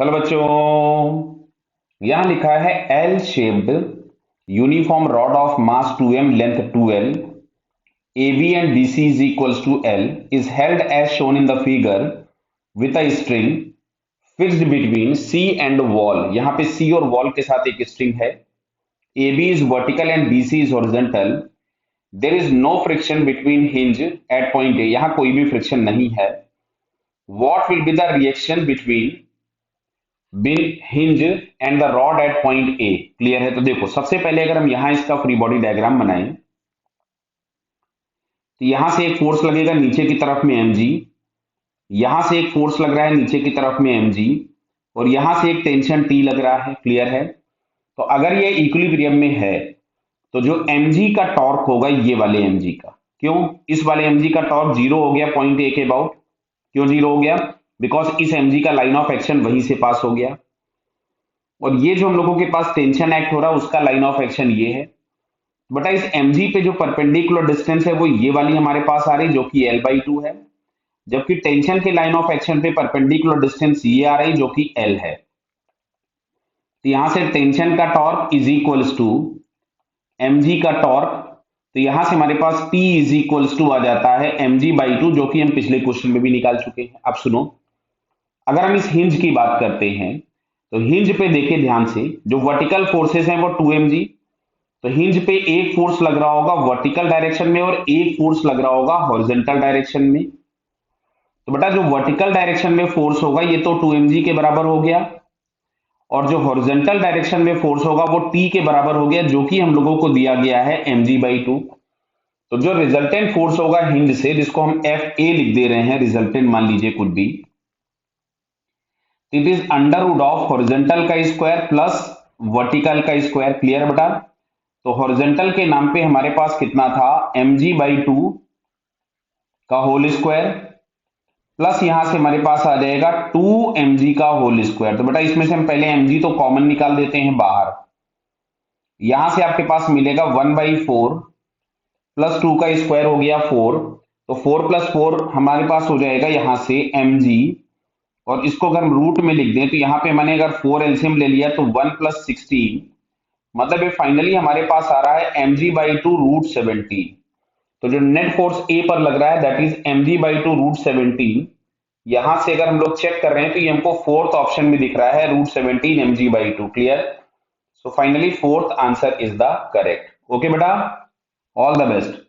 Hello बच्चों, यहां लिखा है L shaped uniform rod of mass 2m length 2l AB and BC is equals to L is held as shown in the figure with a string fixed between C and wall। यहां पे C और wall के साथ एक string है। AB is vertical and BC is horizontal। There is no friction between hinge at point A। यहां कोई भी फ्रिक्शन नहीं है। What will be the reaction between hinge and the rod at point A? Clear है? तो देखो, सबसे पहले अगर हम यहां इसका फ्री बॉडी डायग्राम बनाएं तो यहां से एक फोर्स लगेगा नीचे की तरफ में mg, यहां से एक फोर्स लग रहा है नीचे की तरफ में mg, और यहां से एक टेंशन T लग रहा है। क्लियर है? तो अगर ये इक्विलिब्रियम में है तो जो mg का टॉर्क होगा ये वाले mg का, क्यों इस वाले mg का टॉर्क जीरो हो गया पॉइंट ए के अबाउट। क्यों जीरो हो गया? बिकॉज इस mg का लाइन ऑफ एक्शन वहीं से पास हो गया, और ये जो हम लोगों के पास टेंशन एक्ट हो रहा है उसका लाइन ऑफ एक्शन ये है। बटा इस mg पे जो परपेंडिकुलर डिस्टेंस है वो ये वाली हमारे पास आ रही जो कि L/2 है, जबकि टेंशन के लाइन ऑफ एक्शन पे परपेंडिकुलर डिस्टेंस ये आ रही जो कि L है। तो यहां से टेंशन का torque is equals to mg का टॉर्क, तो यहां से हमारे पास P इज इक्वल्स टू आ जाता है mg/2, जो कि हम पिछले क्वेश्चन में भी निकाल चुके हैं। अब सुनो, अगर हम इस हिंज की बात करते हैं तो हिंज पे देखिए ध्यान से, जो वर्टिकल फोर्सेस हैं वो 2mg, तो हिंज पे एक फोर्स लग रहा होगा वर्टिकल डायरेक्शन में और एक फोर्स लग रहा होगा हॉरिजॉन्टल डायरेक्शन में। तो बेटा जो वर्टिकल डायरेक्शन में फोर्स होगा ये तो 2mg के बराबर हो गया, और जो हॉरिजॉन्टल डायरेक्शन में फोर्स होगा वो T के बराबर हो गया, जो कि हम लोगों को दिया गया है mg/2। तो जो रिजल्टेंट फोर्स होगा हिंज से, जिसको हम Fa लिख दे रहे हैं, रिजल्टेंट मान लीजिए कुछ भी, it is under root of horizontal का स्क्वायर प्लस वर्टिकल का स्क्वायर। क्लियर बेटा? तो हॉरिजॉन्टल के नाम पे हमारे पास कितना था, mg/2 का होल स्क्वायर, प्लस यहां से हमारे पास आ जाएगा 2mg का होल स्क्वायर। तो बेटा इसमें से हम पहले mg तो कॉमन निकाल देते हैं बाहर, यहां से आपके पास मिलेगा 1/4 प्लस 2 का स्क्वायर हो गया 4, तो 4 + 4 हमारे पास हो जाएगा यहां से mg, और इसको अगर हम रूट में लिख दें तो यहां पे मैंने अगर 4 एलसीएम ले लिया तो 1 + 16, मतलब ये फाइनली हमारे पास आ रहा है mg/2 √17। तो जो नेट फोर्स ए पर लग रहा है दैट इज mg/2 √17। यहां से अगर हम लोग चेक कर रहे हैं तो ये हमको फोर्थ ऑप्शन में दिख रहा है √17 mg/2। Clear? So finally fourth answer is the correct. Okay बेटा, ऑल द बेस्ट।